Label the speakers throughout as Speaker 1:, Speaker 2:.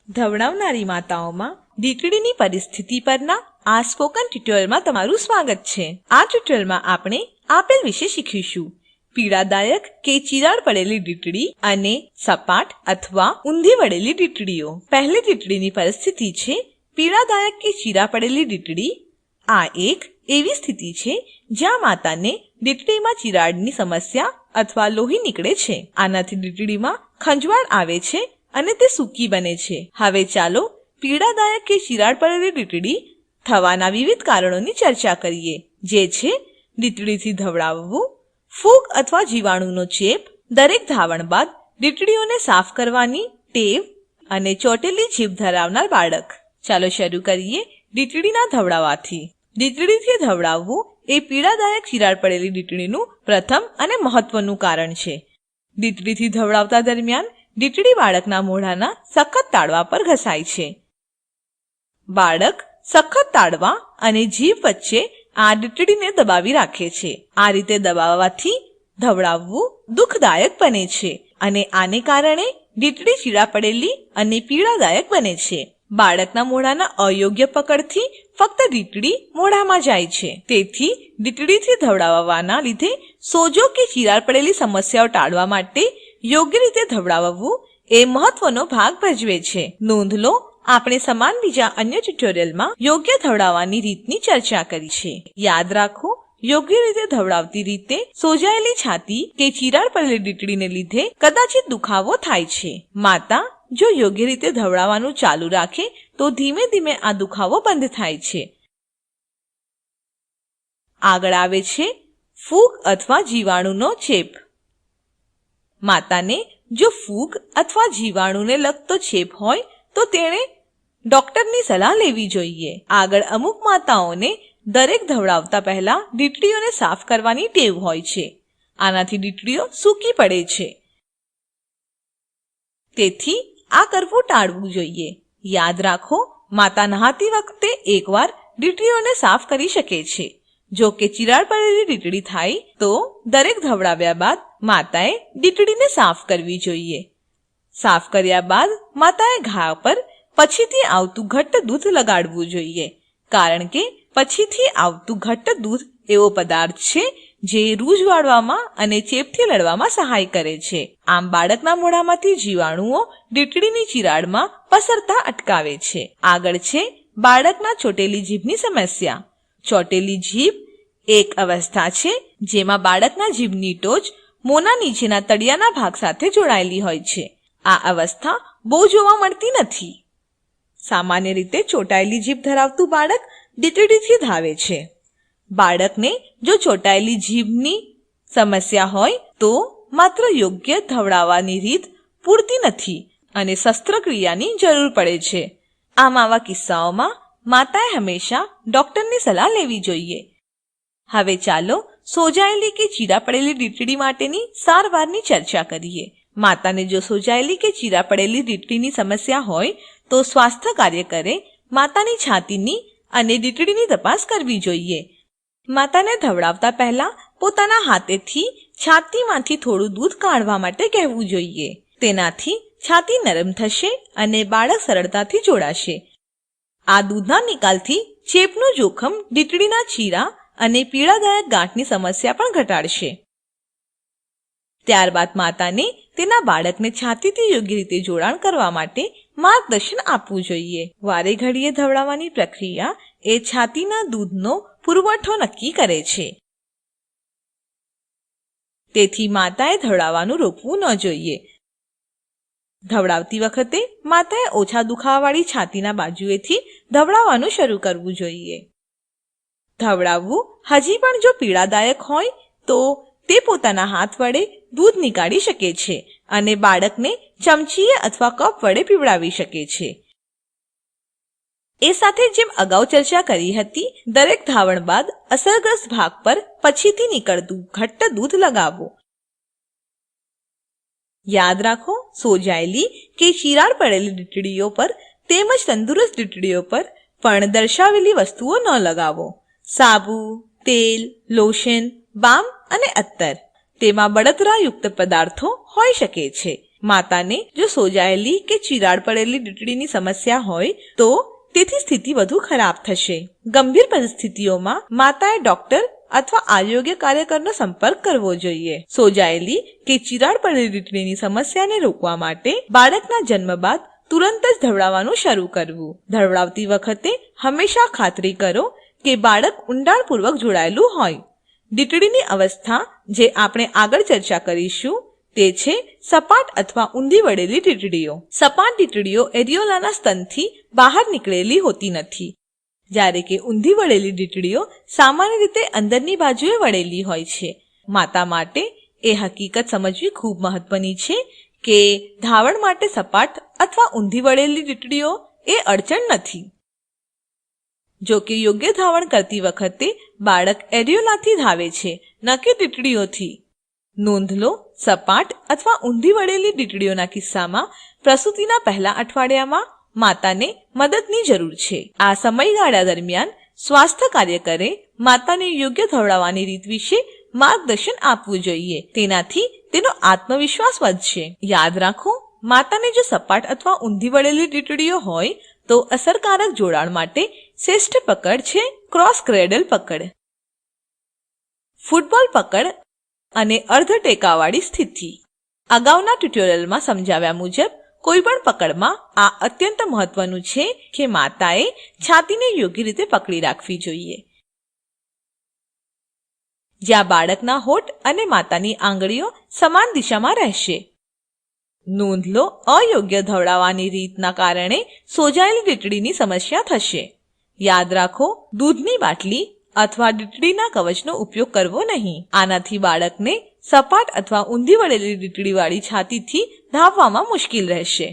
Speaker 1: ધવડાવનારી માતાઓમાં દીકરીની પરિસ્થિતિ પરના આ સ્પોકન ટ્યુટોરિયલમાં તમારું સ્વાગત છે। આ ટ્યુટોરિયલમાં આપણે આપેલ વિશે શીખીશું: પીડાદાયક કે ચિરાડ પડેલી દીકરી અને સપાટ અથવા ઊંધી વળેલી દીકરીઓ। પહેલી દીકરીની પરિસ્થિતિ છે પીડાદાયક કે ચીરા પડેલી દીકરી। આ એક એવી સ્થિતિ છે જ્યાં માતાને દીકરીમાં ચિરાડની સમસ્યા અથવા લોહી નીકળે છે। આનાથી દીકરીમાં ખંજવાળ આવે છે અને તે સૂકી બને છે। હવે ચાલો પીડાદાયક કે ચિરાડ પડેલી દીકરી થવાના વિવિધ કારણોની ચર્ચા કરીએ, જે છે દીકરીથી ધવડાવવું, ફૂગ અથવા જીવાણુનો ચેપ, દરેક ધાવણ બાદ દીકરીઓને સાફ કરવાની ટેવ અને ચોટેલી જીભ ધરાવનાર બાળક। ચાલો શરૂ કરીએ દીકરીના ધવડાવવાથી। દીકરીથી ધવડાવવું એ પીડાદાયક ચિરાડ પડેલી દીકરીનું પ્રથમ અને મહત્વનું કારણ છે। દીકરીથી ધવડાવતા દરમિયાન દીકરી બાળકના મોઢાના સખત તાળવા પર ઘસાય છે। બાળક સખત તાળવા અને જીભ વચ્ચે આ દીકરીને દબાવી રાખે છે। આ રીતે દબાવવાથી ધવડાવવું દુઃખદાયક બને છે અને આને કારણે દીકરી ચીરા પડેલી અને પીડાદાયક બને છે। બાળકના મોઢાના અયોગ્ય પકડથી ફક્ત દીકરી મોઢામાં જાય છે। તેથી દીકરીથી ધવડાવવાના લીધે સોજો કે ચિરાડ પડેલી સમસ્યાઓ ટાળવા માટે યોગ્ય રીતે ધવડાવવું એ મહત્વનો ભાગ ભજવે છે। નોંધ લો, આપણે સમાન બીજા અન્ય ટ્યુટોરિયલમાં યોગ્ય ધવડાવવાની રીતની ચર્ચા કરી છે। યાદ રાખો, યોગ્ય રીતે ધવડાવતી રીતે સોજાયેલી છાતી કે ચિરાડ પડેલી દીકરીને લીધે કદાચિત દુખાવો થાય છે। માતા જો યોગ્ય રીતે ધવડાવવાનું ચાલુ રાખે તો ધીમે ધીમે આ દુખાવો બંધ થાય છે। આગળ આવે છે ફૂગ અથવા જીવાણુનો ચેપ। માતાને જો ફૂગ અથવા જીવાણુને લગતો ચેપ હોય તો તેણે ડોક્ટરની સલાહ લેવી જોઈએ। આગળ અમુક માતાઓને દરેક ધવડાવતા પહેલા દીકરીઓને સાફ કરવાની ટેવ હોય છે। આનાથી દીકરીઓ સૂકી પડે છે, તેથી આ કરવું ટાળવું જોઈએ। યાદ રાખો, માતા નહાતી વખતે એકવાર દીકરીઓને સાફ કરી શકે છે। જો કે ચિરાડ પડેલી દીકરી થાય તો દરેક ધવડાવ્યા બાદ માતાએ દીકરીને સાફ કરવી જોઈએ। સાફ કર્યા બાદ માતાએ ઘા પર પછીથી આવતું ઘટ્ટ દૂધ લગાડવું જોઈએ, કારણ કે પછીથી આવતું ઘટ્ટ દૂધ એવો પદાર્થ છે જે રૂઝ વાળવામાં અને ચેપથી લડવામાં સહાય કરે છે। આમ બાળકના મોઢામાંથી જીવાણુઓ દીકરીની ચિરાડમાં પસરતા અટકાવે છે। આગળ છે બાળકના ચોટેલી જીભની સમસ્યા। ચોટેલી જીભ એક અવસ્થા છે જેમાં બાળકના જીભની ટોચ મોંના નીચેના તળિયાના ભાગ સાથે જોડાયેલી હોય છે। આ અવસ્થા બહુ જોવા મળતી નથી। સામાન્ય રીતે ચોટાયેલી જીભ ધરાવતું બાળક દીકરીથી ધાવે છે। બાળકને જો ચોટાયેલી જીભની સમસ્યા હોય તો માત્ર યોગ્ય ધવડાવવાની રીત પૂરતી નથી અને શસ્ત્રક્રિયાની જરૂર પડે છે। આવા કિસ્સાઓમાં માતાએ હંમેશા ડોક્ટરની સલાહ લેવી જોઈએ। હવે ચાલો સોજાયેલી કે ચીરા પડેલી દીકરી માટેની સારવારની ચર્ચા કરીએ। માતાને જો સોજાયેલી કે ચીરા પડેલી દીકરીની સમસ્યા હોય તો સ્વાસ્થ્ય કાર્યકરે માતાની છાતીની અને દીકરીની તપાસ કરવી જોઈએ। માતાને ધવડાવતા પહેલા પોતાના હાથેથી છાતીમાંથી થોડું દૂધ કાઢવા માટે કહેવું જોઈએ। તેનાથી છાતી નરમ થશે અને બાળક સરળતાથી જોડાશે। આ દૂધના નિકાલથી ચેપનું જોખમ દીકરીના ચીરા અને પીડાદાયક ગાંઠની સમસ્યા પણ ઘટાડશે। ત્યારબાદ માતાને તેના બાળકને છાતીથી યોગ્ય રીતે જોડાણ કરવા માટે માર્ગદર્શન આપવું જોઈએ। વારે ઘડીએ ધવડાવવાની પ્રક્રિયા એ છાતીના દૂધનો પુરવઠો નક્કી કરે છે, તેથી માતાએ ધવડાવવાનું રોકવું ન જોઈએ। ધવડાવતી વખતે માતાએ ઓછા દુખાવાવાળી છાતીના બાજુએથી ધવડાવવાનું શરૂ કરવું જોઈએ। ધવડાવવું હજી પણ જો પીડાદાયક હોય તો તે પોતાના હાથ વડે દૂધ નીકાળી શકે છે અને બાળકને ચમચીએ અથવા કપ વડે પીવડાવી શકે છે। એ સાથે જેમ અગાઉ ચર્ચા કરી હતી, દરેક ધાવણ બાદ અસરગ્રસ્ત ભાગ પર પછીથી નીકળતું ઘટ્ટ દૂધ લગાવો। યાદ રાખો, સોજાયેલી કે ચિરાડ પડેલી દીકરીઓ પર તેમજ તંદુરસ્ત દીકરીઓ પર પણ દર્શાવેલી વસ્તુઓ ન લગાવો। સાબુ, તેલ, લોશન, બામ અને અત્તર તેમાં બળતરાયુક્ત પદાર્થો હોઈ શકે છે। માતાને જો સોજાયેલી કે ચિરાડ પડેલી દીકરીની સમસ્યા હોય તો તેથી સ્થિતિ વધુ ખરાબ થશે. ગંભીર પરિસ્થિતિઓમાં માતાએ ડોક્ટર અથવા આરોગ્ય કાર્યકરનો સંપર્ક કરવો જોઈએ. સોજાયેલી કે ચિરાડ પડેલી દીકરીની સમસ્યાને રોકવા માટે બાળકના જન્મ બાદ તુરંત જ ધવડાવવાનું શરૂ કરવું. ધવડાવતી વખતે હંમેશા ખાતરી કરો કે બાળક ઊંડાણપૂર્વક જોડાયેલું હોય. દીકરીની અવસ્થા જે આપણે આગળ ચર્ચા કરીશું તે છે સપાટ અથવા ઊંધી વળેલી દીકરીઓ. સપાટ દીકરીઓ એરિયોલાના સ્તનથી બહાર નીકળેલી હોતી નથી, જ્યારે કે ઊંધી વળેલી દીકરીઓ સામાન્ય રીતે અંદરની બાજુએ વળેલી હોય છે. માતા માટે એ હકીકત સમજવી ખૂબ મહત્વની છે કે ધાવણ માટે સપાટ અથવા ઊંધી વળેલી દીકરીઓ એ અડચણ નથી. જો કે યોગ્ય ધાવણ કરતી વખતે બાળક એરિયોલાથી ધાવે છે, ન કે દીકરીઓથી. નોંધ લો, સપાટ અથવા ઊંધી વળેલી દીકરીઓના કિસ્સામાં પ્રસૂતિના પહેલા અઠવાડિયામાં માતાને મદદની જરૂર છે. આ સમયગાળા દરમિયાન સ્વાસ્થ્ય કાર્યકરે માતાને યોગ્ય ધવડાવવાની રીત વિશે માર્ગદર્શન આપવું જોઈએ. તેનાથી તેનો આત્મવિશ્વાસ વધશે. યાદ રાખો, માતાને જો સપાટ અથવા ઊંધી વળેલી દીકરીઓ હોય તો અસરકારક જોડાણ માટે શ્રેષ્ઠ પકડ છે ક્રોસ ક્રેડલ પકડ. ફૂટબોલ પકડ અને અર્ધ ટેકાવાળી સ્થિતિ. અગાઉના ટ્યુટોરિયલમાં સમજાવ્યા મુજબ કોઈપણ પકડમાં આ અત્યંત મહત્વનું છે કે માતાએ છાતીને યોગ્ય રીતે પકડી રાખવી જોઈએ, જ્યાં બાળકના હોઠ અને માતાની આંગળીઓ સમાન દિશામાં રહેશે. નોંધ લો, અયોગ્ય ધવડાવવાની રીતના કારણે સોજાયેલી દીકરીની સમસ્યા થશે. યાદ રાખો, દૂધની બાટલી અથવા દીકરીના કવચનો ઉપયોગ કરવો નહીં. આનાથી બાળકને સપાટ અથવા ઊંધી વળેલી દીકરીવાળી છાતીથી ધાવવામાં મુશ્કેલ રહેશે.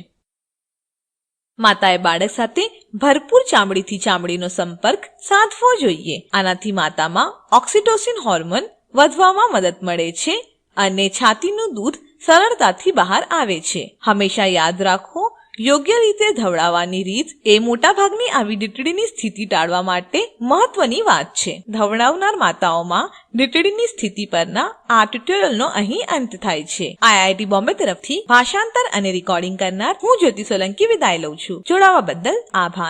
Speaker 1: માતાએ બાળક સાથે ભરપૂર ચામડીથી ચામડીનો સંપર્ક સાધવો જોઈએ. આનાથી માતામાં ઓક્સિટોસિન હોર્મોન વધવામાં મદદ મળે છે અને છાતીનું દૂધ સરળતાથી બહાર આવે છે. હંમેશા યાદ રાખો, યોગ્ય રીતે ધવડાવવાની રીત એ મોટાભાગની આવી દીકરીની સ્થિતિ ટાળવા માટે મહત્વની વાત છે. ધવડાવનાર માતાઓમાં દીકરીની સ્થિતિ પરના આ ટ્યુટોરિયલનો અહીં અંત થાય છે. IIT બોમ્બે તરફથી ભાષાંતર અને રેકોર્ડિંગ કરનાર હું જ્યોતિ સોલંકી વિદાય લઉં છું. જોડાવા બદલ આભાર.